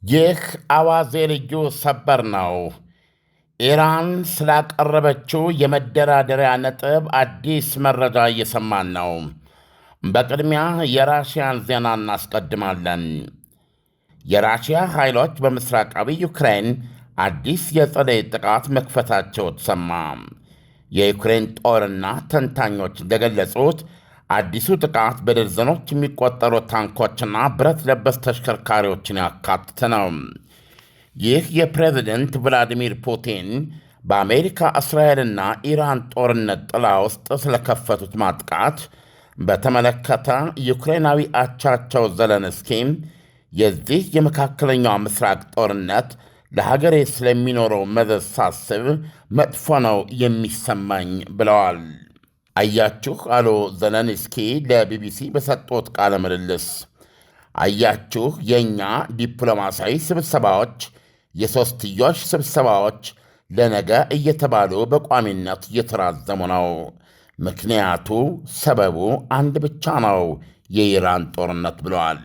ይህ አዋዜ ልዩ ሰበር ነው። ኢራን ስላቀረበችው የመደራደሪያ ነጥብ አዲስ መረጃ እየሰማን ነው። በቅድሚያ የራሽያን ዜና እናስቀድማለን። የራሽያ ኃይሎች በምሥራቃዊ ዩክሬን አዲስ የጸደይ ጥቃት መክፈታቸው ተሰማ። የዩክሬን ጦርና ተንታኞች እንደገለጹት አዲሱ ጥቃት በደርዘኖች የሚቆጠሩ ታንኮችና ብረት ለበስ ተሽከርካሪዎችን ያካተተ ነው። ይህ የፕሬዝደንት ቭላዲሚር ፑቲን በአሜሪካ እስራኤልና ኢራን ጦርነት ጥላ ውስጥ ስለከፈቱት ማጥቃት በተመለከተ ዩክሬናዊ አቻቸው ዘለንስኪ የዚህ የመካከለኛው ምስራቅ ጦርነት ለሀገሬ ስለሚኖረው መዘዝ ሳስብ መጥፎ ነው የሚሰማኝ ብለዋል። አያችሁ አሉ ዘለንስኪ ለቢቢሲ በሰጡት ቃለ ምልልስ። አያችሁ የእኛ ዲፕሎማሲያዊ ስብሰባዎች፣ የሦስትዮሽ ስብሰባዎች ለነገ እየተባሉ በቋሚነት እየተራዘሙ ነው። ምክንያቱ ሰበቡ አንድ ብቻ ነው፣ የኢራን ጦርነት ብለዋል።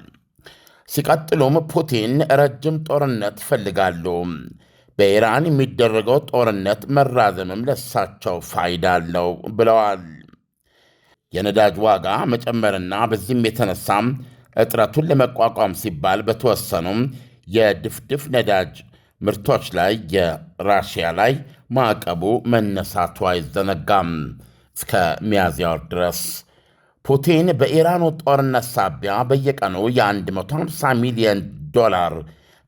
ሲቀጥሉም ፑቲን ረጅም ጦርነት ይፈልጋሉ። በኢራን የሚደረገው ጦርነት መራዘምም ለሳቸው ፋይዳ አለው ብለዋል። የነዳጅ ዋጋ መጨመርና በዚህም የተነሳም እጥረቱን ለመቋቋም ሲባል በተወሰኑም የድፍድፍ ነዳጅ ምርቶች ላይ የራሽያ ላይ ማዕቀቡ መነሳቱ አይዘነጋም። እስከ ሚያዝያ ወር ድረስ ፑቲን በኢራኑ ጦርነት ሳቢያ በየቀኑ የ150 ሚሊዮን ዶላር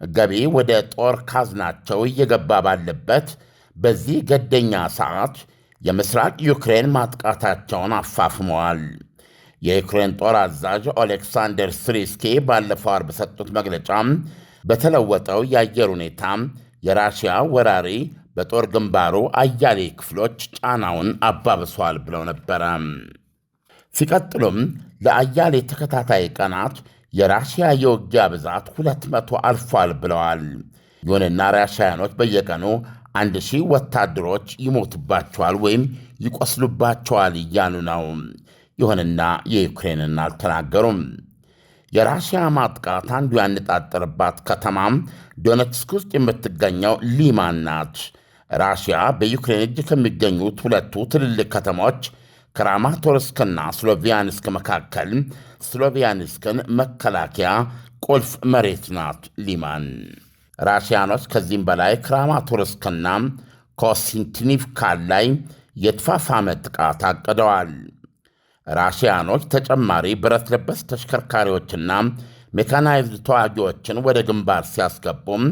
ገቢ ወደ ጦር ካዝናቸው እየገባ ባለበት በዚህ ገደኛ ሰዓት የምስራቅ ዩክሬን ማጥቃታቸውን አፋፍመዋል። የዩክሬን ጦር አዛዥ ኦሌክሳንደር ስሪስኪ ባለፈው ዓርብ በሰጡት መግለጫ በተለወጠው የአየር ሁኔታ የራሽያ ወራሪ በጦር ግንባሩ አያሌ ክፍሎች ጫናውን አባብሷል ብለው ነበረ። ሲቀጥሉም ለአያሌ ተከታታይ ቀናት የራሽያ የውጊያ ብዛት 200 አልፏል ብለዋል። ይሁንና ራሽያኖች በየቀኑ 1000 ወታደሮች ይሞቱባቸዋል ወይም ይቆስሉባቸዋል እያሉ ነው። ይሁንና የዩክሬንን አልተናገሩም። የራሽያ ማጥቃት አንዱ ያነጣጠረባት ከተማም ዶኔትስክ ውስጥ የምትገኘው ሊማን ናት። ራሽያ በዩክሬን እጅ ከሚገኙት ሁለቱ ትልልቅ ከተሞች ክራማቶርስክና ስሎቪያንስክ መካከል ስሎቪያንስክን መከላከያ ቁልፍ መሬት ናት ሊማን። ራሽያኖች ከዚህም በላይ ክራማቶርስክና ኮሲንቲኒቭካ ላይ የተፋፋመ ጥቃት አቅደዋል። ራሽያኖች ተጨማሪ ብረት ለበስ ተሽከርካሪዎችና ሜካናይዝድ ተዋጊዎችን ወደ ግንባር ሲያስገቡም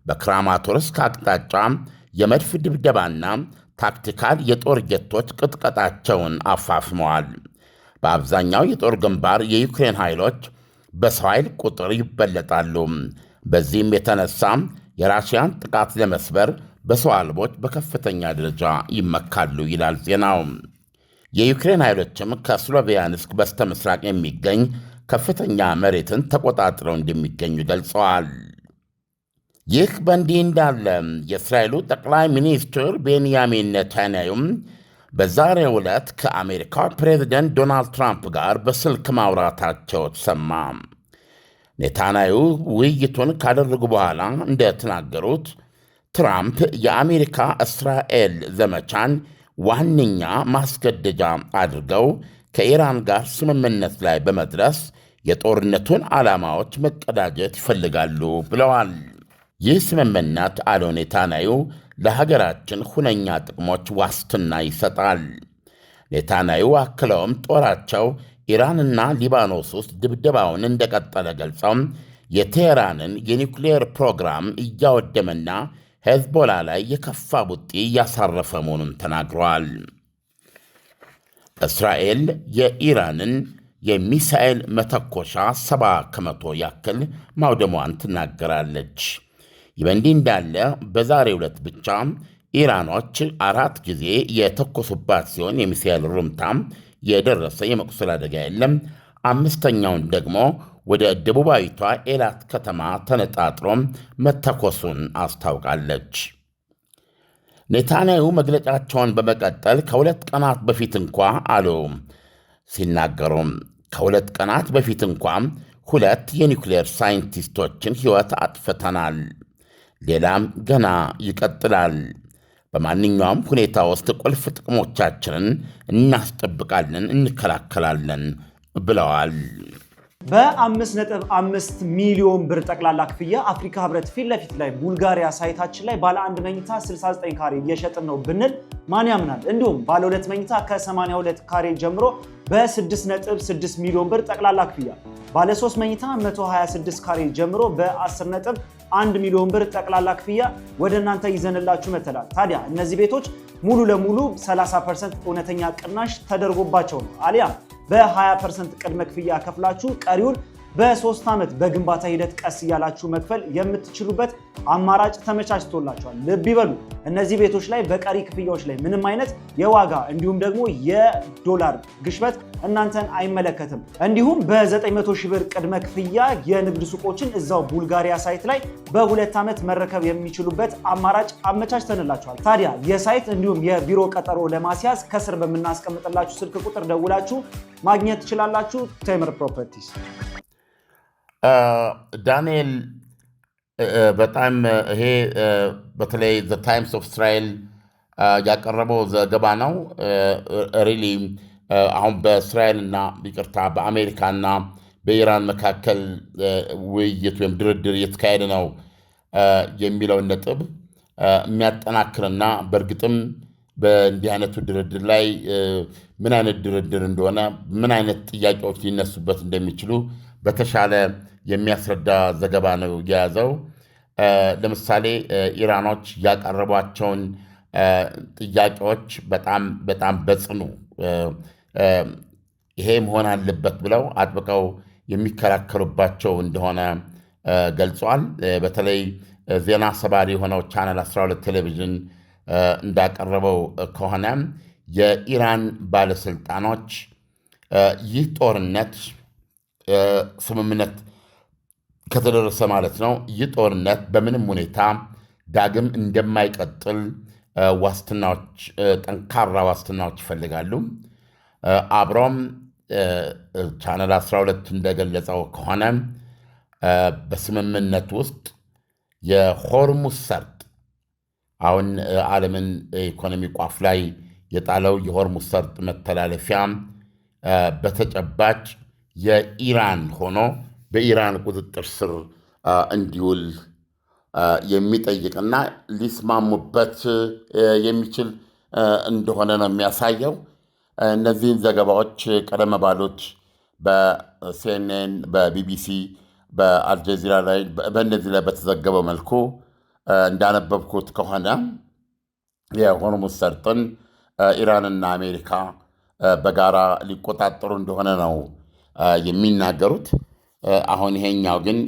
በክራማቶርስክ አቅጣጫ የመድፍ ድብደባና ታክቲካል የጦር ጀቶች ቅጥቀጣቸውን አፋፍመዋል። በአብዛኛው የጦር ግንባር የዩክሬን ኃይሎች በሰው ኃይል ቁጥር ይበለጣሉ። በዚህም የተነሳ የራሽያን ጥቃት ለመስበር በሰው አልቦች በከፍተኛ ደረጃ ይመካሉ ይላል ዜናው። የዩክሬን ኃይሎችም ከስሎቪያንስክ በስተ ምስራቅ የሚገኝ ከፍተኛ መሬትን ተቆጣጥረው እንደሚገኙ ገልጸዋል። ይህ በእንዲህ እንዳለ የእስራኤሉ ጠቅላይ ሚኒስትር ቤንያሚን ኔታንያሁም በዛሬው ዕለት ከአሜሪካው ፕሬዚደንት ዶናልድ ትራምፕ ጋር በስልክ ማውራታቸው ተሰማ። ኔታንያሁ ውይይቱን ካደረጉ በኋላ እንደተናገሩት ትራምፕ የአሜሪካ እስራኤል ዘመቻን ዋነኛ ማስገደጃ አድርገው ከኢራን ጋር ስምምነት ላይ በመድረስ የጦርነቱን ዓላማዎች መቀዳጀት ይፈልጋሉ ብለዋል። ይህ ስምምነት አለው ኔታንያሁ ለሀገራችን ሁነኛ ጥቅሞች ዋስትና ይሰጣል። ኔታንያሁ አክለውም ጦራቸው ኢራንና ሊባኖስ ውስጥ ድብደባውን እንደቀጠለ ገልጸው የቴሄራንን የኒውክሌር ፕሮግራም እያወደመና ሄዝቦላ ላይ የከፋ ቡጢ እያሳረፈ መሆኑን ተናግረዋል። እስራኤል የኢራንን የሚሳኤል መተኮሻ 70 ከመቶ ያክል ማውደሟን ትናገራለች። ይህ በእንዲህ እንዳለ በዛሬው ዕለት ብቻ ኢራኖች 4 ጊዜ የተኮሱባት ሲሆን የሚሳኤል ሩምታ የደረሰ የመቁሰል አደጋ የለም። 5ኛውን ደግሞ ወደ ደቡባዊቷ ኤላት ከተማ ተነጣጥሮ መተኮሱን አስታውቃለች። ኔታንያሁ መግለጫቸውን በመቀጠል ከ2 ቀናት በፊት እንኳ አሉ ሲናገሩ ከ2 ቀናት በፊት እንኳ 2 የኒውክሌር ሳይንቲስቶችን ሕይወት አጥፍተናል። ሌላም ገና ይቀጥላል። በማንኛውም ሁኔታ ውስጥ ቁልፍ ጥቅሞቻችንን እናስጠብቃለን፣ እንከላከላለን ብለዋል። በ5.5 ሚሊዮን ብር ጠቅላላ ክፍያ አፍሪካ ህብረት ፊት ለፊት ላይ ቡልጋሪያ ሳይታችን ላይ ባለ 1 መኝታ 69 ካሬ እየሸጥን ነው ብንል ማን ያምናል? እንዲሁም ባለ 2 መኝታ ከ82 ካሬ ጀምሮ በ6.6 ሚሊዮን ብር ጠቅላላ ክፍያ፣ ባለ 3 መኝታ 126 ካሬ ጀምሮ በ10.1 ሚሊዮን ብር ጠቅላላ ክፍያ ወደ እናንተ ይዘንላችሁ መተላል። ታዲያ እነዚህ ቤቶች ሙሉ ለሙሉ 30% እውነተኛ ቅናሽ ተደርጎባቸው ነው አሊያም በ20% ቅድመ ክፍያ ከፍላችሁ ቀሪውን በ3 ዓመት በግንባታ ሂደት ቀስ እያላችሁ መክፈል የምትችሉበት አማራጭ ተመቻችቶላችኋል። ልብ ይበሉ፣ እነዚህ ቤቶች ላይ በቀሪ ክፍያዎች ላይ ምንም አይነት የዋጋ እንዲሁም ደግሞ የዶላር ግሽበት እናንተን አይመለከትም። እንዲሁም በ900 ሺህ ብር ቅድመ ክፍያ የንግድ ሱቆችን እዛው ቡልጋሪያ ሳይት ላይ በ2 ዓመት መረከብ የሚችሉበት አማራጭ አመቻችተንላችኋል። ታዲያ የሳይት እንዲሁም የቢሮ ቀጠሮ ለማስያዝ ከስር በምናስቀምጥላችሁ ስልክ ቁጥር ደውላችሁ ማግኘት ትችላላችሁ። ቴምር ፕሮፐርቲስ። ዳንኤል በጣም ይሄ በተለይ ዘ ታይምስ ኦፍ እስራኤል ያቀረበው ዘገባ ነው። ሪሊ አሁን በእስራኤልና ይቅርታ በአሜሪካና በኢራን መካከል ውይይት ወይም ድርድር እየተካሄደ ነው የሚለውን ነጥብ የሚያጠናክርና በእርግጥም በእንዲህ አይነቱ ድርድር ላይ ምን አይነት ድርድር እንደሆነ ምን አይነት ጥያቄዎች ሊነሱበት እንደሚችሉ በተሻለ የሚያስረዳ ዘገባ ነው የያዘው። ለምሳሌ ኢራኖች ያቀረቧቸውን ጥያቄዎች በጣም በጽኑ ይሄ መሆን አለበት ብለው አጥብቀው የሚከራከሩባቸው እንደሆነ ገልጿል። በተለይ ዜና ሰባሪ የሆነው ቻናል 12 ቴሌቪዥን እንዳቀረበው ከሆነ የኢራን ባለስልጣኖች ይህ ጦርነት ስምምነት ከተደረሰ ማለት ነው፣ ይህ ጦርነት በምንም ሁኔታ ዳግም እንደማይቀጥል ዋስትናዎች፣ ጠንካራ ዋስትናዎች ይፈልጋሉ። አብሮም ቻናል 12 እንደገለጸው ከሆነ በስምምነት ውስጥ የሆርሙዝ ሰርጥ አሁን ዓለምን ኢኮኖሚ ቋፍ ላይ የጣለው የሆርሙዝ ሰርጥ መተላለፊያ በተጨባጭ የኢራን ሆኖ በኢራን ቁጥጥር ስር እንዲውል የሚጠይቅና ሊስማሙበት የሚችል እንደሆነ ነው የሚያሳየው። እነዚህን ዘገባዎች ቀደም ባሉት በሲኤንኤን፣ በቢቢሲ፣ በአልጀዚራ ላይ በእነዚህ ላይ በተዘገበው መልኩ እንዳነበብኩት ከሆነ የሆርሙዝ ሰርጥን ኢራንና አሜሪካ በጋራ ሊቆጣጠሩ እንደሆነ ነው የሚናገሩት። አሁን ይሄኛው ግን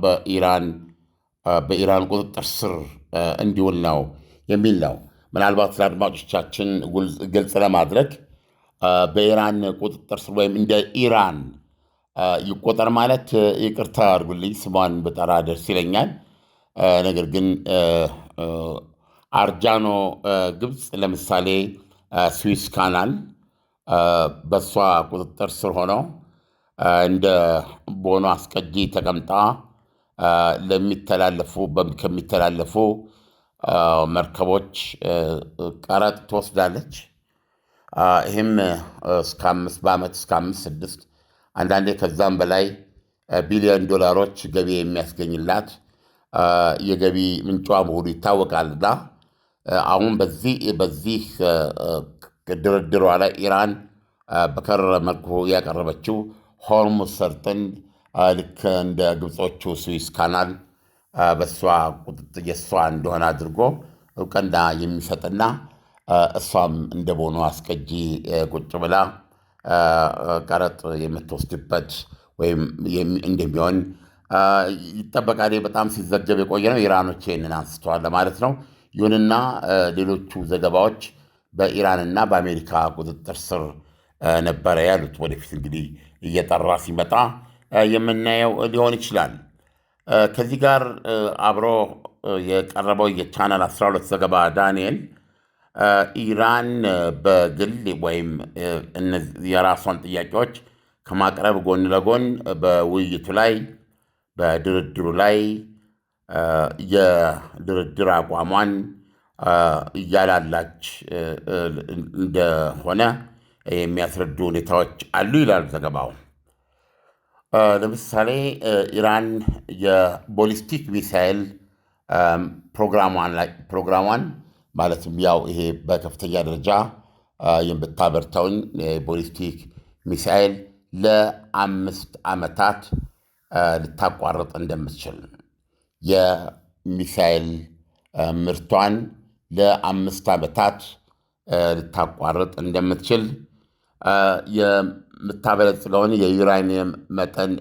በኢራን ቁጥጥር ስር እንዲውል ነው የሚል ነው። ምናልባት ለአድማጮቻችን ግልጽ ለማድረግ በኢራን ቁጥጥር ስር ወይም እንደ ኢራን ይቆጠር ማለት ይቅርታ አድርጉልኝ ስሟን ብጠራ ደስ ይለኛል። ነገር ግን አርጃኖ ግብፅ ለምሳሌ ስዊስ ካናል በእሷ ቁጥጥር ስር ሆነው እንደ ቦኖ አስቀጂ ተቀምጣ ከሚተላለፉ መርከቦች ቀረጥ ትወስዳለች። ይህም በዓመት እስከ 5-6 አንዳንዴ ከዛም በላይ ቢሊዮን ዶላሮች ገቢ የሚያስገኝላት የገቢ ምንጯ መሆኑ ይታወቃልና አሁን በዚህ ድርድሯ ላይ ኢራን በከረረ መልኩ ያቀረበችው ሆርሙዝ ሰርጥን ልክ እንደ ግብጾቹ ስዊስ ካናል በእሷ ቁጥጥር የእሷ እንደሆነ አድርጎ እውቅና የሚሰጥና እሷም እንደ ቦኖ አስቀጂ ቁጭ ብላ ቀረጥ የምትወስድበት ወይም እንደሚሆን ይጠበቃል። በጣም ሲዘገብ የቆየ ነው። ኢራኖች ይህንን አንስተዋል ለማለት ነው። ይሁንና ሌሎቹ ዘገባዎች በኢራንና በአሜሪካ ቁጥጥር ስር ነበረ ያሉት። ወደፊት እንግዲህ እየጠራ ሲመጣ የምናየው ሊሆን ይችላል። ከዚህ ጋር አብሮ የቀረበው የቻናል 12 ዘገባ ዳንኤል ኢራን በግል ወይም የራሷን ጥያቄዎች ከማቅረብ ጎን ለጎን በውይይቱ ላይ በድርድሩ ላይ የድርድር አቋሟን እያላላች እንደሆነ የሚያስረዱ ሁኔታዎች አሉ ይላል ዘገባው። ለምሳሌ ኢራን የቦሊስቲክ ሚሳይል ፕሮግራሟን ማለትም ያው ይሄ በከፍተኛ ደረጃ የምታበርተውን ቦሊስቲክ ሚሳይል ለ5 ዓመታት ልታቋርጥ እንደምትችል የሚሳይል ምርቷን ለ5 ዓመታት ልታቋርጥ እንደምትችል የምታበለጽገውን የዩራኒየም መጠን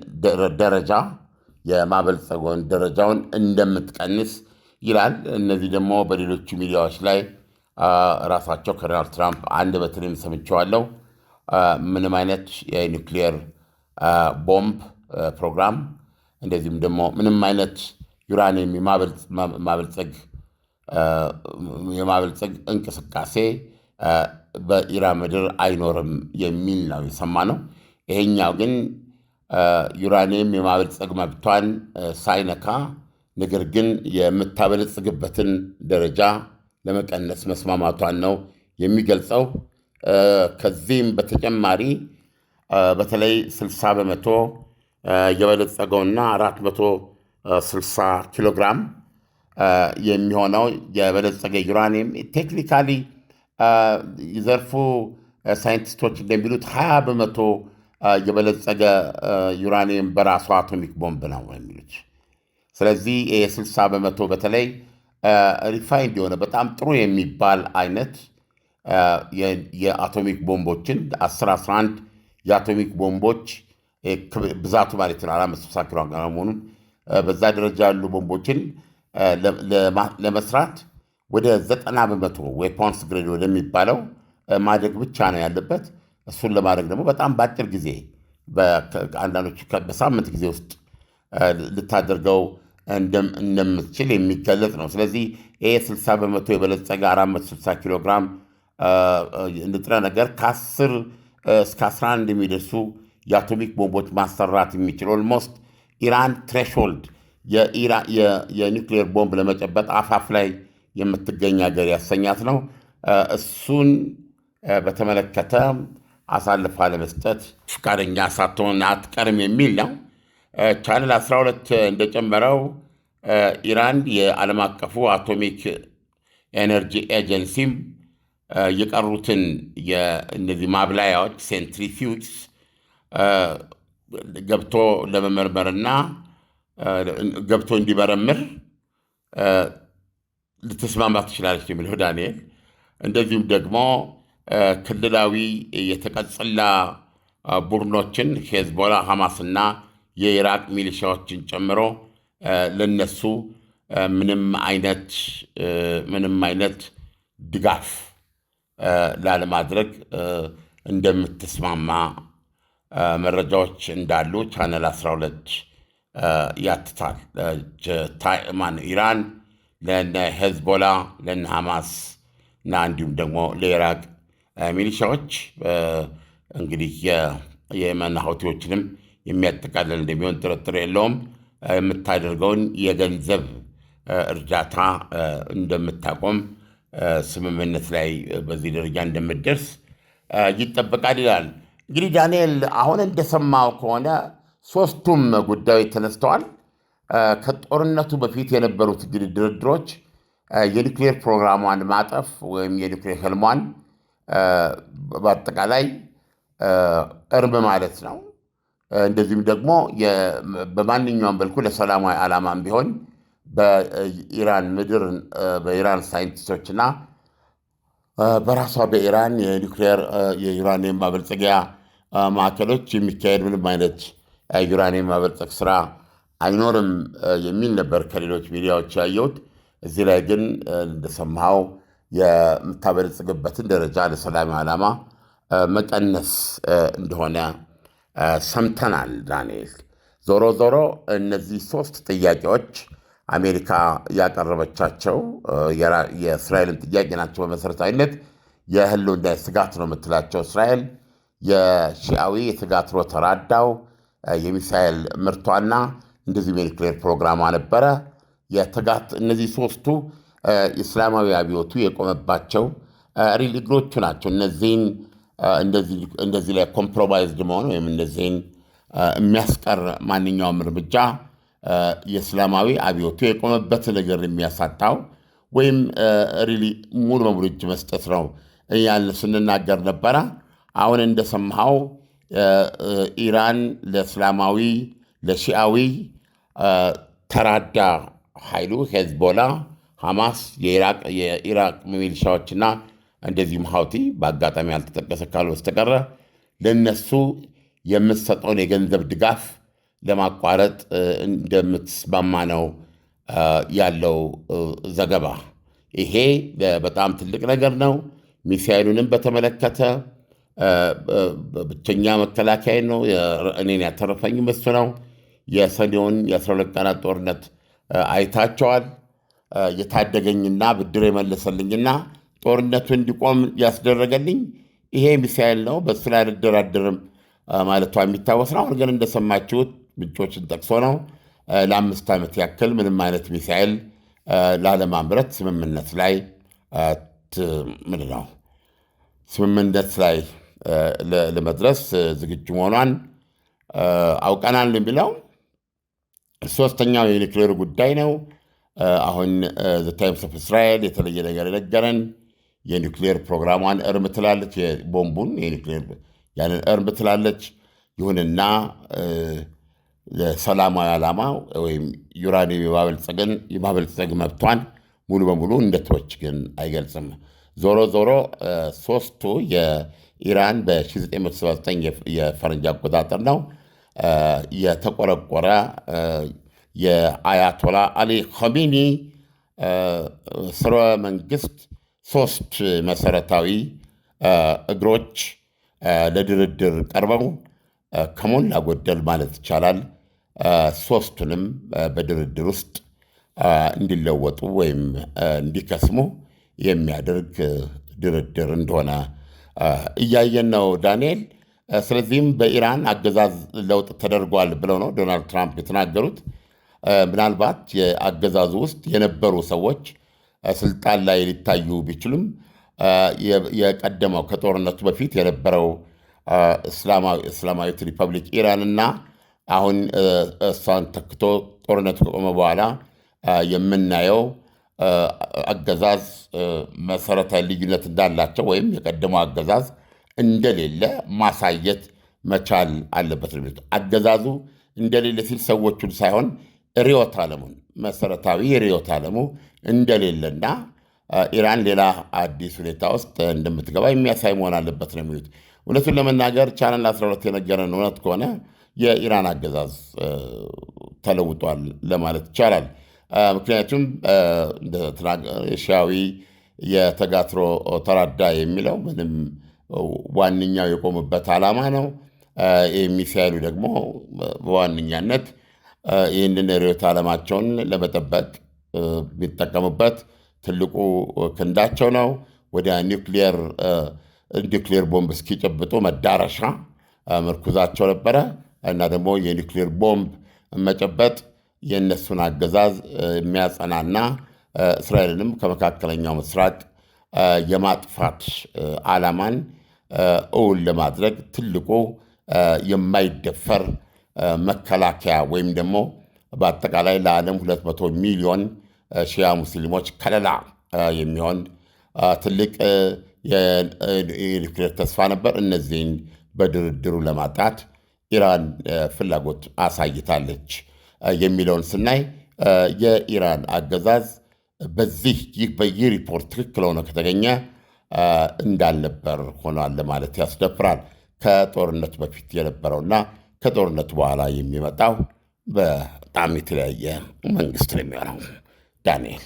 ደረጃ የማበልጸገውን ደረጃውን እንደምትቀንስ ይላል። እነዚህ ደግሞ በሌሎቹ ሚዲያዎች ላይ ራሳቸው ከዶናልድ ትራምፕ አንድ በተለይም ሰምቼዋለሁ። ምንም አይነት የኒውክሊየር ቦምብ ፕሮግራም እንደዚሁም ደግሞ ምንም አይነት ዩራኒየም የማበልጸግ እንቅስቃሴ በኢራን ምድር አይኖርም የሚል ነው የሰማነው። ይሄኛው ግን ዩራኒየም የማበልጸግ መብቷን ሳይነካ ነገር ግን የምታበለጽግበትን ደረጃ ለመቀነስ መስማማቷን ነው የሚገልጸው። ከዚህም በተጨማሪ በተለይ 60 በመቶ የበለጸገውና 460 ኪሎ ግራም የሚሆነው የበለጸገ ዩራኒየም ቴክኒካሊ የዘርፉ ሳይንቲስቶች እንደሚሉት 20 በመቶ የበለጸገ ዩራኒየም በራሱ አቶሚክ ቦምብ ነው የሚሉት። ስለዚህ የ60 በመቶ በተለይ ሪፋይንድ የሆነ በጣም ጥሩ የሚባል አይነት የአቶሚክ ቦምቦችን 11 የአቶሚክ ቦምቦች ብዛቱ ማለት ነው 460 ኪሎ ግራም መሆኑን በዛ ደረጃ ያሉ ቦምቦችን ለመስራት ወደ 90 በመቶ ዌፖንስ ግሬድ ወደሚባለው ማደግ ብቻ ነው ያለበት። እሱን ለማድረግ ደግሞ በጣም በአጭር ጊዜ አንዳንዶቹ በሳምንት ጊዜ ውስጥ ልታደርገው እንደምትችል የሚገለጽ ነው። ስለዚህ ይሄ 60 በመቶ የበለጸገ 460 ኪሎ ግራም ንጥረ ነገር ከ10 እስከ 11 የሚደርሱ የአቶሚክ ቦምቦች ማሰራት የሚችል ኦልሞስት ኢራን ትሬሽሆልድ የኒውክሌር ቦምብ ለመጨበጥ አፋፍ ላይ የምትገኝ ሀገር ያሰኛት ነው። እሱን በተመለከተ አሳልፋ ለመስጠት ፈቃደኛ ሳትሆን አትቀርም የሚል ነው። ቻናል 12 እንደጨመረው ኢራን የዓለም አቀፉ አቶሚክ ኤነርጂ ኤጀንሲም የቀሩትን እነዚህ ማብላያዎች ሴንትሪፊውጅስ ገብቶ ለመመርመርና ገብቶ እንዲመረምር ልትስማማ ትችላለች የሚለው ዳንኤል። እንደዚሁም ደግሞ ክልላዊ የተቀጽላ ቡድኖችን ሄዝቦላ፣ ሐማስና የኢራቅ ሚሊሻዎችን ጨምሮ ለነሱ ምንም አይነት ድጋፍ ላለማድረግ እንደምትስማማ መረጃዎች እንዳሉ ቻነል 12 ያትታል። ኢራን ለነ ሄዝቦላ፣ ለነ ሐማስ እና እንዲሁም ደግሞ ለኢራቅ ሚሊሻዎች እንግዲህ የየመን ሀውቲዎችንም የሚያጠቃልል እንደሚሆን ጥርጥር የለውም። የምታደርገውን የገንዘብ እርዳታ እንደምታቆም ስምምነት ላይ በዚህ ደረጃ እንደምትደርስ ይጠበቃል ይላል። እንግዲህ ዳንኤል አሁን እንደሰማው ከሆነ ሶስቱም ጉዳዮች ተነስተዋል። ከጦርነቱ በፊት የነበሩት እንግዲህ ድርድሮች የኒውክሌር ፕሮግራሟን ማጠፍ ወይም የኒውክሌር ህልሟን በአጠቃላይ እርም ማለት ነው። እንደዚሁም ደግሞ በማንኛውም መልኩ ለሰላማዊ ዓላማም ቢሆን በኢራን ምድር በኢራን ሳይንቲስቶችና በራሷ በኢራን የኒውክሌር የዩራኒየም ማበልጸጊያ ማዕከሎች የሚካሄድ ምንም አይነት ዩራኒየም ማበልጸግ ስራ አይኖርም የሚል ነበር ከሌሎች ሚዲያዎች ያየሁት። እዚህ ላይ ግን እንደሰማኸው የምታበለጽግበትን ደረጃ ለሰላማዊ ዓላማ መቀነስ እንደሆነ ሰምተናል። ዳንኤል ዞሮ ዞሮ እነዚህ ሶስት ጥያቄዎች አሜሪካ ያቀረበቻቸው የእስራኤልን ጥያቄ ናቸው። በመሰረታዊነት የህልውና ስጋት ነው የምትላቸው እስራኤል የሺአዊ የተጋትሮ ተራዳው የሚሳኤል ምርቷና እንደዚሁም የኒውክሌር ፕሮግራሟ ነበረ። እነዚህ ሶስቱ ኢስላማዊ አብዮቱ የቆመባቸው ሪል እግሮቹ ናቸው። እንደዚህ ላይ ኮምፕሮማይዝድ መሆን ወይም እነዚህን የሚያስቀር ማንኛውም እርምጃ የእስላማዊ አብዮቱ የቆመበት ነገር የሚያሳጣው ወይም ሪሊ ሙሉ በሙሉ እጅ መስጠት ነው እያልን ስንናገር ነበረ። አሁን እንደሰማኸው ኢራን ለእስላማዊ ለሺአዊ ተራዳ ኃይሉ ሄዝቦላ፣ ሐማስ፣ የኢራቅ ሚሊሻዎችና እንደዚሁም ሀውቲ በአጋጣሚ ያልተጠቀሰ ካሉ በስተቀረ ለነሱ የምትሰጠውን የገንዘብ ድጋፍ ለማቋረጥ እንደምትስማማ ነው ያለው ዘገባ። ይሄ በጣም ትልቅ ነገር ነው። ሚሳኤሉንም በተመለከተ ብቸኛ መከላከያ ነው። እኔን ያተረፈኝ እሱ ነው። የሰኔውን የ12 ቀናት ጦርነት አይታቸዋል። የታደገኝና ብድር የመለሰልኝና ጦርነቱ እንዲቆም ያስደረገልኝ ይሄ ሚሳኤል ነው። በሱ ላይ አልደራደርም ማለቷ የሚታወስ ነው። አሁን ግን እንደሰማችሁት ምንጮችን ጠቅሶ ነው ለ5 ዓመት ያክል ምንም አይነት ሚሳኤል ላለማምረት ስምምነት ላይ ስምምነት ላይ ለመድረስ ዝግጁ መሆኗን አውቀናል የሚለው ሶስተኛው የኒውክሌር ጉዳይ ነው። አሁን ዘ ታይምስ ኦፍ እስራኤል የተለየ ነገር የነገረን የኒውክሌር ፕሮግራሟን እርም ትላለች፣ የቦምቡን የኒውክሌር ያንን እርም ትላለች። ይሁንና ሰላማዊ ዓላማ ወይም ዩራኒየም የማበልጸግ መብቷን ሙሉ በሙሉ እንደተወች ግን አይገልጽም። ዞሮ ዞሮ ሶስቱ የኢራን በ1979 የፈረንጅ አቆጣጠር ነው የተቆረቆረ የአያቶላ አሊ ኸሜኒ ስርወ መንግስት ሶስት መሰረታዊ እግሮች ለድርድር ቀርበው ከሞላ ጎደል ማለት ይቻላል ሶስቱንም በድርድር ውስጥ እንዲለወጡ ወይም እንዲከስሙ የሚያደርግ ድርድር እንደሆነ እያየን ነው ዳንኤል። ስለዚህም በኢራን አገዛዝ ለውጥ ተደርጓል ብለው ነው ዶናልድ ትራምፕ የተናገሩት። ምናልባት የአገዛዙ ውስጥ የነበሩ ሰዎች ስልጣን ላይ ሊታዩ ቢችሉም የቀደመው ከጦርነቱ በፊት የነበረው እስላማዊት ሪፐብሊክ ኢራንና አሁን እሷን ተክቶ ጦርነቱ ከቆመ በኋላ የምናየው አገዛዝ መሰረታዊ ልዩነት እንዳላቸው ወይም የቀደመው አገዛዝ እንደሌለ ማሳየት መቻል አለበት። አገዛዙ እንደሌለ ሲል ሰዎቹን ሳይሆን ርዕዮተ ዓለሙን መሰረታዊ ርዕዮተ ዓለሙ እንደሌለና ኢራን ሌላ አዲስ ሁኔታ ውስጥ እንደምትገባ የሚያሳይ መሆን አለበት ነው የሚሉት። እውነቱን ለመናገር ቻናል 12 የነገረን እውነት ከሆነ የኢራን አገዛዝ ተለውጧል ለማለት ይቻላል። ምክንያቱም ሺያዊ የተጋትሮ ተራዳ የሚለው ምንም ዋነኛው የቆሙበት ዓላማ ነው። የሚሳኤሉ ደግሞ በዋነኛነት ይህንን ርዕዮተ ዓለማቸውን ለመጠበቅ የሚጠቀሙበት ትልቁ ክንዳቸው ነው። ወደ ኒውክሌር ቦምብ እስኪጨብጡ መዳረሻ ምርኩዛቸው ነበረ እና ደግሞ የኒውክሌር ቦምብ መጨበጥ የእነሱን አገዛዝ የሚያጸናና እስራኤልንም ከመካከለኛው ምስራቅ የማጥፋት ዓላማን እውን ለማድረግ ትልቁ የማይደፈር መከላከያ ወይም ደግሞ በአጠቃላይ ለዓለም 200 ሚሊዮን ሺያ ሙስሊሞች ከለላ የሚሆን ትልቅ የኒውክሌር ተስፋ ነበር። እነዚህን በድርድሩ ለማጣት ኢራን ፍላጎት አሳይታለች የሚለውን ስናይ የኢራን አገዛዝ በዚህ ሪፖርት ትክክል ሆኖ ከተገኘ እንዳልነበር ሆኗል ለማለት ያስደፍራል። ከጦርነቱ በፊት የነበረውና ከጦርነቱ በኋላ የሚመጣው በጣም የተለያየ መንግስት ነው የሚሆነው። ዳንኤል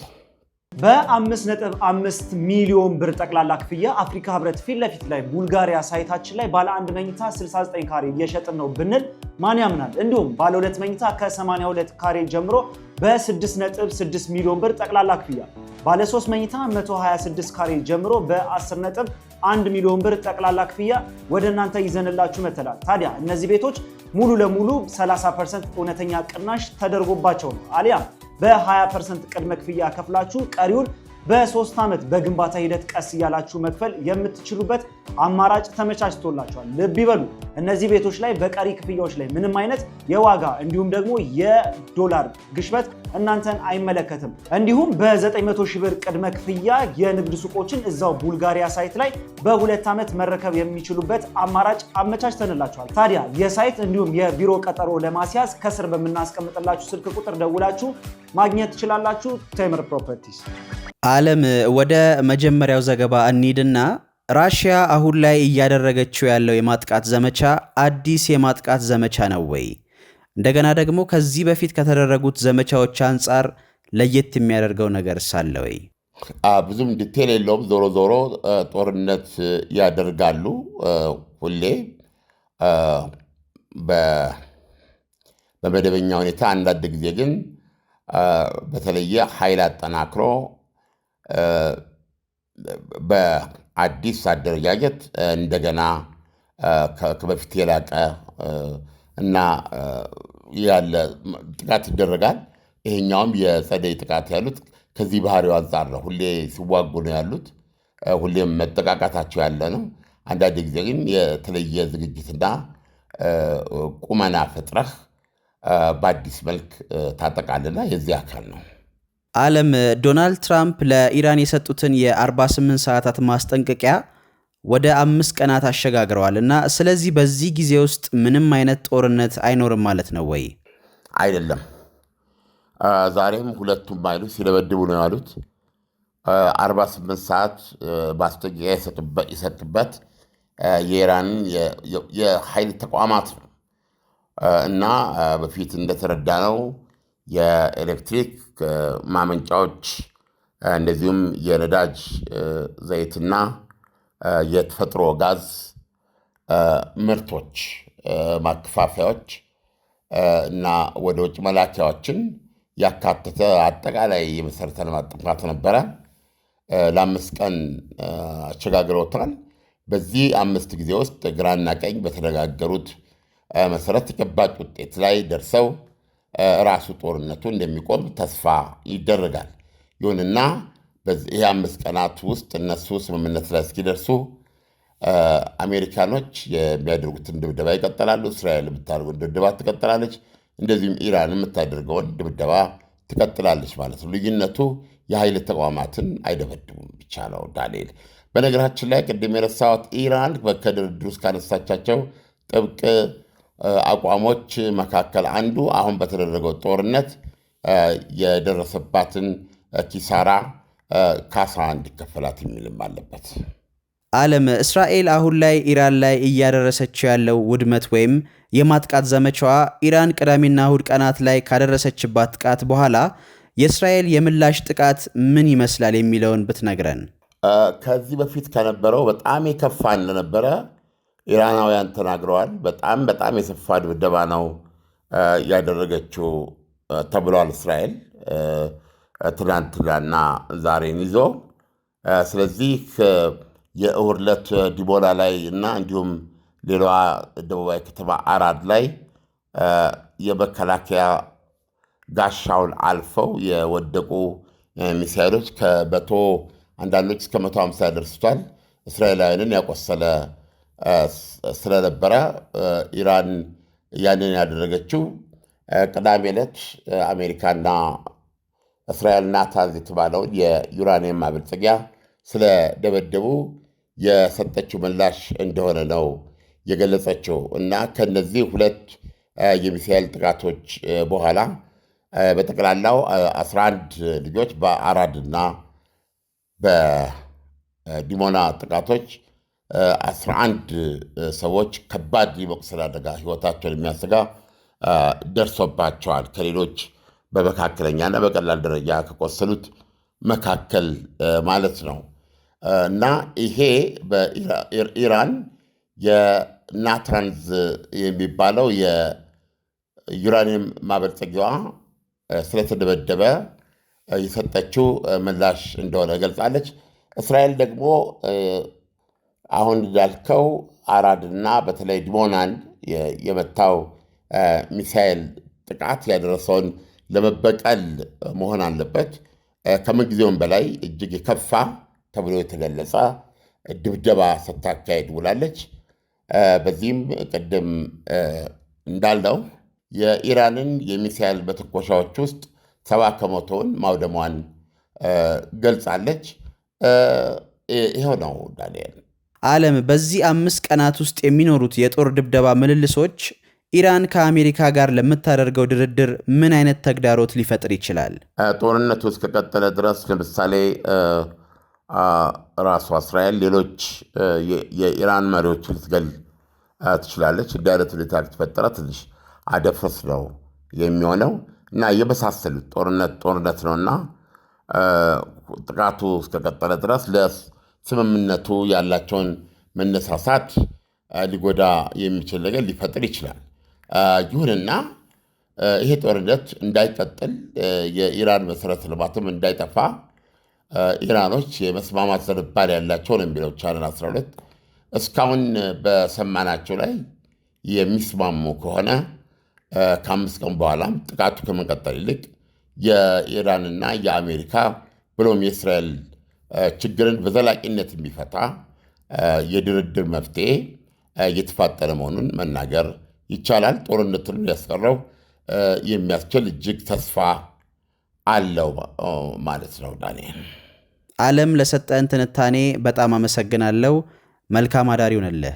በ5.5 ሚሊዮን ብር ጠቅላላ ክፍያ አፍሪካ ህብረት ፊት ለፊት ላይ ቡልጋሪያ ሳይታችን ላይ ባለ 1 መኝታ 69 ካሬ እየሸጥን ነው ብንል ማን ያምናል? እንዲሁም ባለ 2 መኝታ ከ82 ካሬ ጀምሮ በ6.6 ሚሊዮን ብር ጠቅላላ ክፍያ፣ ባለ 3 መኝታ 126 ካሬ ጀምሮ በ10.1 ሚሊዮን ብር ጠቅላላ ክፍያ ወደ እናንተ ይዘንላችሁ መተላል። ታዲያ እነዚህ ቤቶች ሙሉ ለሙሉ 30% እውነተኛ ቅናሽ ተደርጎባቸው ነው አሊያም በ20% ቅድመ ክፍያ ከፍላችሁ ቀሪውን በ3 ዓመት በግንባታ ሂደት ቀስ እያላችሁ መክፈል የምትችሉበት አማራጭ ተመቻችቶላችኋል። ልብ ይበሉ፣ እነዚህ ቤቶች ላይ በቀሪ ክፍያዎች ላይ ምንም አይነት የዋጋ እንዲሁም ደግሞ የዶላር ግሽበት እናንተን አይመለከትም። እንዲሁም በ900 ሺህ ብር ቅድመ ክፍያ የንግድ ሱቆችን እዛው ቡልጋሪያ ሳይት ላይ በ2 ዓመት መረከብ የሚችሉበት አማራጭ አመቻችተንላችኋል። ታዲያ የሳይት እንዲሁም የቢሮ ቀጠሮ ለማስያዝ ከስር በምናስቀምጥላችሁ ስልክ ቁጥር ደውላችሁ ማግኘት ትችላላችሁ። ቴምር ፕሮፐርቲስ። ዓለም ወደ መጀመሪያው ዘገባ እንሂድና ራሽያ አሁን ላይ እያደረገችው ያለው የማጥቃት ዘመቻ አዲስ የማጥቃት ዘመቻ ነው ወይ? እንደገና ደግሞ ከዚህ በፊት ከተደረጉት ዘመቻዎች አንጻር ለየት የሚያደርገው ነገር ሳለ ወይ? ብዙም ዲቴል የለውም። ዞሮ ዞሮ ጦርነት ያደርጋሉ ሁሌ በመደበኛ ሁኔታ። አንዳንድ ጊዜ ግን በተለየ ኃይል አጠናክሮ በአዲስ አደረጃጀት እንደገና ከበፊት የላቀ እና ያለ ጥቃት ይደረጋል። ይሄኛውም የጸደይ ጥቃት ያሉት ከዚህ ባህሪው አንጻር ነው። ሁሌ ሲዋጉ ነው ያሉት፣ ሁሌም መጠቃቃታቸው ያለ ነው። አንዳንድ ጊዜ ግን የተለየ ዝግጅትና ቁመና ፈጥረህ በአዲስ መልክ ታጠቃልላ የዚህ አካል ነው። ዓለም ዶናልድ ትራምፕ ለኢራን የሰጡትን የ48 ሰዓታት ማስጠንቀቂያ ወደ 5 ቀናት አሸጋግረዋል እና ስለዚህ በዚህ ጊዜ ውስጥ ምንም አይነት ጦርነት አይኖርም ማለት ነው ወይ? አይደለም። ዛሬም ሁለቱም ኃይሎች ሲደበድቡ ነው ያሉት። 48 ሰዓት ማስጠንቀቂያ የሰጡበት የኢራንን የኃይል ተቋማት ነው እና በፊት እንደተረዳ ነው የኤሌክትሪክ ማመንጫዎች እንደዚሁም የነዳጅ ዘይትና የተፈጥሮ ጋዝ ምርቶች ማከፋፈያዎች እና ወደ ውጭ መላኪያዎችን ያካተተ አጠቃላይ የመሠረተ ልማት ጥፋት ነበረ። ለ5 ቀን አሸጋግረውታል። በዚህ 5 ጊዜ ውስጥ ግራና ቀኝ በተነጋገሩት መሠረት ተጨባጭ ውጤት ላይ ደርሰው ራሱ ጦርነቱ እንደሚቆም ተስፋ ይደረጋል። ይሁንና በዚህ 5 ቀናት ውስጥ እነሱ ስምምነት ላይ እስኪደርሱ አሜሪካኖች የሚያደርጉትን ድብደባ ይቀጥላሉ። እስራኤል የምታደርገውን ድብደባ ትቀጥላለች። እንደዚሁም ኢራን የምታደርገውን ድብደባ ትቀጥላለች ማለት ነው። ልዩነቱ የኃይል ተቋማትን አይደበድቡም ብቻ ነው። ዳንኤል፣ በነገራችን ላይ ቅድም የረሳሁት ኢራን ከድርድር ውስጥ ካነሳቻቸው ጥብቅ አቋሞች መካከል አንዱ አሁን በተደረገው ጦርነት የደረሰባትን ኪሳራ ካሳ እንዲከፈላት የሚልም አለበት። ዓለም እስራኤል አሁን ላይ ኢራን ላይ እያደረሰችው ያለው ውድመት ወይም የማጥቃት ዘመቻዋ ኢራን ቅዳሜና እሁድ ቀናት ላይ ካደረሰችባት ጥቃት በኋላ የእስራኤል የምላሽ ጥቃት ምን ይመስላል የሚለውን ብትነግረን። ከዚህ በፊት ከነበረው በጣም የከፋ እንደነበረ ኢራናውያን ተናግረዋል። በጣም የሰፋ ድብደባ ነው ያደረገችው ተብሏል እስራኤል ትናንትናና ዛሬን ይዞ። ስለዚህ የእሁድ ዕለት ዲቦላ ላይ እና እንዲሁም ሌላዋ ደቡባዊ ከተማ አራድ ላይ የመከላከያ ጋሻውን አልፈው የወደቁ ሚሳይሎች አንዳንዶች እስከ 150 ያደርሱታል። እስራኤላውያንን ያቆሰለ ስለነበረ ኢራን ያንን ያደረገችው ቅዳሜ ዕለት አሜሪካና እስራኤል ናታንዝ የተባለውን የዩራኒየም ማበልጸጊያ ስለደበደቡ የሰጠችው ምላሽ እንደሆነ ነው የገለጸችው እና ከነዚህ 2 የሚሳኤል ጥቃቶች በኋላ በጠቅላላው 11 ልጆች በአራድና በዲሞና ጥቃቶች 11 ሰዎች ከባድ የመቁሰል አደጋ ሕይወታቸውን የሚያሰጋ ደርሶባቸዋል። ከሌሎች በመካከለኛና በቀላል ደረጃ ከቆሰሉት መካከል ማለት ነው። እና ይሄ በኢራን የናታንዝ የሚባለው የዩራኒየም ማበልጸጊያዋ ስለተደበደበ የሰጠችው ምላሽ እንደሆነ ገልጻለች። እስራኤል ደግሞ አሁን እንዳልከው አራድና በተለይ ዲሞናን የመታው ሚሳኤል ጥቃት ያደረሰውን ለመበቀል መሆን አለበት። ከምንጊዜውም በላይ እጅግ የከፋ ተብሎ የተገለጸ ድብደባ ስታካሄድ ውላለች። በዚህም ቅድም እንዳለው የኢራንን የሚሳኤል መተኮሻዎች ውስጥ 70 ከመቶውን ማውደሟን ገልጻለች። ይኸው ነው ዳንኤል። ዓለም በዚህ 5 ቀናት ውስጥ የሚኖሩት የጦር ድብደባ ምልልሶች ኢራን ከአሜሪካ ጋር ለምታደርገው ድርድር ምን አይነት ተግዳሮት ሊፈጥር ይችላል? ጦርነቱ እስከቀጠለ ድረስ ለምሳሌ ራሷ እስራኤል ሌሎች የኢራን መሪዎች ልትገል ትችላለች። እንዲህ አይነት ሁኔታ ከተፈጠረ ትንሽ አደፍርስ ነው የሚሆነው እና የመሳሰሉት ጦርነት ነውና ጥቃቱ እስከቀጠለ ድረስ ለስምምነቱ ያላቸውን መነሳሳት ሊጎዳ የሚችል ነገር ሊፈጥር ይችላል። ይሁንና ይሄ ጦርነት እንዳይቀጥል የኢራን መሰረተ ልማትም እንዳይጠፋ ኢራኖች የመስማማት ዝንባሌ ያላቸው ነው የሚለው ቻናል 12 እስካሁን በሰማናቸው ላይ የሚስማሙ ከሆነ ከ5 ቀን በኋላም ጥቃቱ ከመቀጠል ይልቅ የኢራንና የአሜሪካ ብሎም የእስራኤል ችግርን በዘላቂነት የሚፈታ የድርድር መፍትሄ እየተፋጠነ መሆኑን መናገር ይቻላል። ጦርነቱን ያስቀረው የሚያስችል እጅግ ተስፋ አለው ማለት ነው። ዳንኤል ዓለም ለሰጠን ትንታኔ በጣም አመሰግናለሁ። መልካም አዳር ይሁንልህ።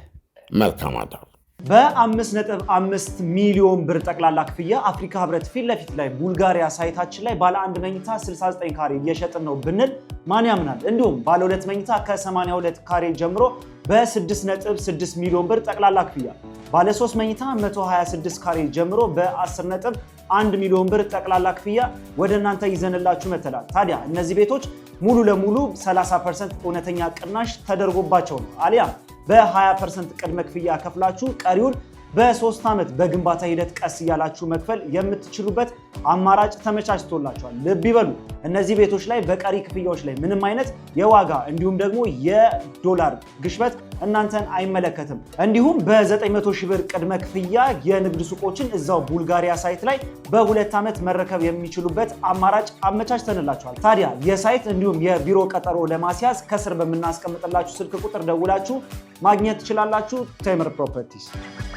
መልካም አዳር። በ5.5 ሚሊዮን ብር ጠቅላላ ክፍያ አፍሪካ ህብረት ፊት ለፊት ላይ ቡልጋሪያ ሳይታችን ላይ ባለ 1 መኝታ 69 ካሬ እየሸጥን ነው ብንል ማን ያምናል? እንዲሁም ባለ 2 መኝታ ከ82 ካሬ ጀምሮ በ6.6 ሚሊዮን ብር ጠቅላላ ክፍያ፣ ባለ 3 መኝታ 126 ካሬ ጀምሮ በ10.1 ሚሊዮን ብር ጠቅላላ ክፍያ ወደ እናንተ ይዘንላችሁ መተላል። ታዲያ እነዚህ ቤቶች ሙሉ ለሙሉ 30% እውነተኛ ቅናሽ ተደርጎባቸው ነው አሊያም በ20% ቅድመ ክፍያ ከፍላችሁ ቀሪውን በ3 ዓመት በግንባታ ሂደት ቀስ እያላችሁ መክፈል የምትችሉበት አማራጭ ተመቻችቶላችኋል። ልብ ይበሉ፣ እነዚህ ቤቶች ላይ በቀሪ ክፍያዎች ላይ ምንም አይነት የዋጋ እንዲሁም ደግሞ የዶላር ግሽበት እናንተን አይመለከትም። እንዲሁም በ900 ሺህ ብር ቅድመ ክፍያ የንግድ ሱቆችን እዛው ቡልጋሪያ ሳይት ላይ በ2 ዓመት መረከብ የሚችሉበት አማራጭ አመቻችተንላችኋል። ታዲያ የሳይት እንዲሁም የቢሮ ቀጠሮ ለማስያዝ ከስር በምናስቀምጥላችሁ ስልክ ቁጥር ደውላችሁ ማግኘት ትችላላችሁ። ቴምር ፕሮፐርቲስ